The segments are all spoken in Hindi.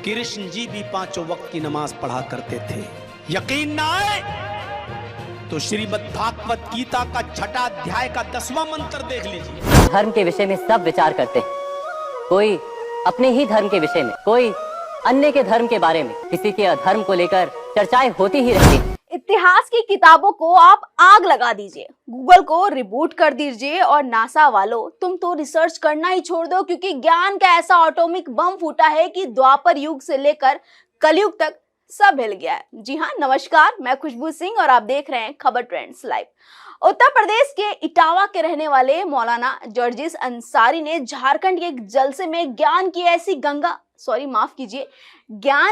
कृष्ण जी भी पांचों वक्त की नमाज पढ़ा करते थे। यकीन ना आए तो श्रीमद् भागवत गीता का 6वां अध्याय का 10वां मंत्र देख लीजिए। धर्म के विषय में सब विचार करते हैं, कोई अपने ही धर्म के विषय में, कोई अन्य के धर्म के बारे में, किसी के अधर्म को लेकर चर्चाएं होती ही रहती हैं। इतिहास की किताबों को आप आग लगा दीजिए, गूगल को रिबूट कर दीजिए और नासा वालों तुम तो रिसर्च करना ही छोड़ दो, क्योंकि ज्ञान का ऐसा एटॉमिक बम फूटा है कि द्वापर युग से लेकर कलयुग तक सब हिल गया है। जी हाँ, नमस्कार, मैं खुशबू सिंह और आप देख रहे हैं खबर ट्रेंड्स लाइव। उत्तर प्रदेश के इटावा के रहने वाले मौलाना जर्जिस अंसारी ने झारखंड के एक जलसे में ज्ञान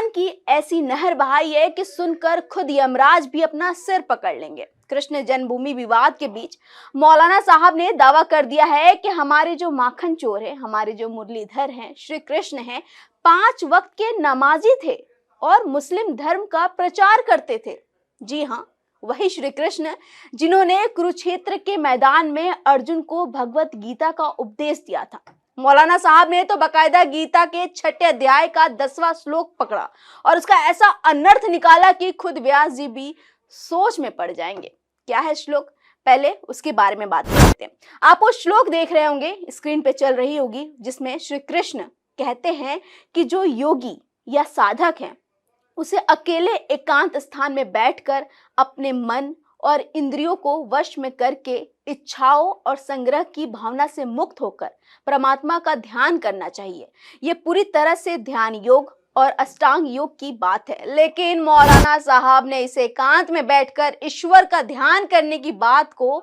की ऐसी नहर बहाई है कि सुनकर खुद यमराज भी अपना सिर पकड़ लेंगे। कृष्ण जन्मभूमि विवाद के बीच मौलाना साहब ने दावा कर दिया है कि हमारे जो माखन चोर है, हमारे जो मुरलीधर हैं, श्री कृष्ण हैं, 5 वक्त के नमाजी थे और मुस्लिम धर्म का प्रचार करते थे। जी हाँ, वही श्री कृष्ण जिन्होंने कुरुक्षेत्र के मैदान में अर्जुन को भगवत गीता का उपदेश दिया था। मौलाना साहब ने तो बकायदा गीता के 6ठे अध्याय का 10वां श्लोक पकड़ा और उसका ऐसा अनर्थ निकाला कि खुद व्यास जी भी सोच में पड़ जाएंगे। क्या है श्लोक, पहले उसके बारे में बात करते हैं। आप वो श्लोक देख रहे होंगे, स्क्रीन पे चल रही होगी, जिसमें श्री कृष्ण कहते हैं कि जो योगी या साधक है उसे अकेले एकांत स्थान में बैठकर अपने मन और इंद्रियों को वश में करके इच्छाओं और संग्रह की भावना से मुक्त होकर परमात्मा का ध्यान करना चाहिए। ये पूरी तरह से ध्यान योग और अष्टांग योग की बात है, लेकिन मौलाना साहब ने इसे एकांत में बैठकर ईश्वर का ध्यान करने की बात को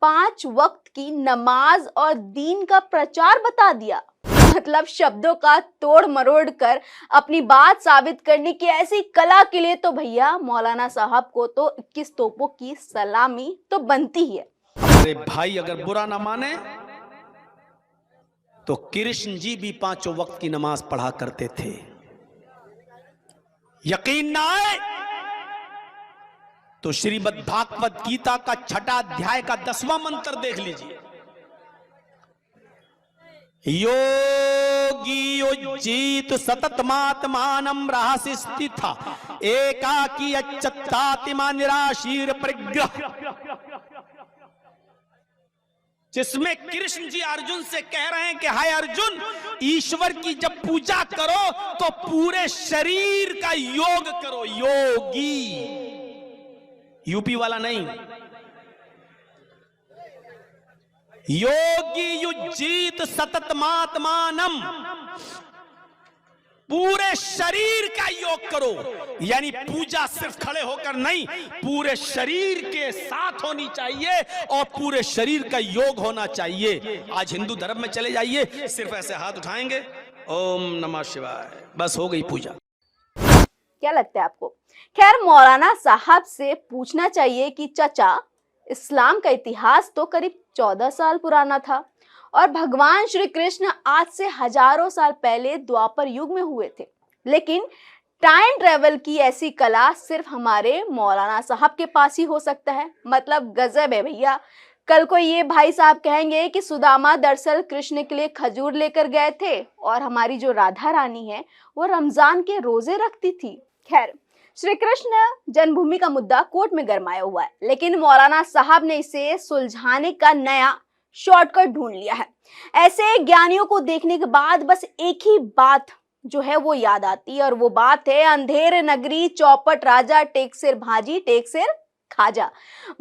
5 वक्त की नमाज और दीन का प्रचार बता दिया। मतलब शब्दों का तोड़ मरोड़ कर अपनी बात साबित करने की ऐसी कला के लिए तो भैया मौलाना साहब को तो 21 तोपों की सलामी तो बनती ही है। हमारे भाई अगर बुरा ना माने तो कृष्ण जी भी पांचों वक्त की नमाज पढ़ा करते थे। यकीन ना आए तो श्रीमद् भागवत गीता का 6वां अध्याय का 10वां मंत्र देख लीजिए। योगी युज्जीत सततमात्मानं रहसि स्थिता एकाकी अच्युतात्मा निराशीर परिग्रह। जिसमें कृष्ण जी अर्जुन से कह रहे हैं कि हाय अर्जुन, ईश्वर की जब पूजा करो तो पूरे शरीर का योग करो। योगी, यूपी वाला नहीं, योगी युज्जीत सततमात्मानं, पूरे शरीर का योग करो। यानी पूजा सिर्फ खड़े होकर नहीं, पूरे शरीर के साथ होनी चाहिए और पूरे शरीर का योग होना चाहिए। आज हिंदू धर्म में चले जाइए, सिर्फ ऐसे हाथ उठाएंगे, ओम नमः शिवाय, बस हो गई पूजा। क्या लगता है आपको? खैर, मौलाना साहब से पूछना चाहिए कि चाचा, इस्लाम का इतिहास तो करीब 14 साल पुराना था और भगवान श्री कृष्ण आज से हजारों साल पहले द्वापर युग में हुए थे, लेकिन टाइम ट्रेवल की ऐसी कला सिर्फ हमारे मौलाना साहब के पास ही हो सकता है। मतलब गजब है भैया। कल को ये भाई साहब कहेंगे कि सुदामा दरअसल कृष्ण के लिए खजूर लेकर गए थे और हमारी जो राधा रानी है वो रमजान के रोजे रखती थी। खैर, श्री कृष्ण जन्मभूमि का मुद्दा कोर्ट में गरमाया हुआ है, लेकिन मौलाना साहब ने इसे सुलझाने का नया शॉर्टकट ढूंढ लिया है। ऐसे ज्ञानियों को देखने के बाद बस एक ही बात जो है वो याद आती है, और वो बात है अंधेर नगरी चौपट राजा टेक सिर भाजी टेक सिर खाजा।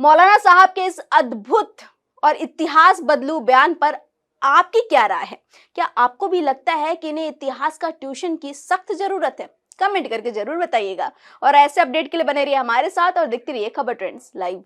मौलाना साहब के इस अद्भुत और इतिहास बदलू बयान पर आपकी क्या राय है? क्या आपको भी लगता है कि इन्हें इतिहास का ट्यूशन की सख्त जरूरत है? कमेंट करके जरूर बताइएगा और ऐसे अपडेट के लिए बने रहिए हमारे साथ और देखते रहिए खबर ट्रेंड्स लाइव।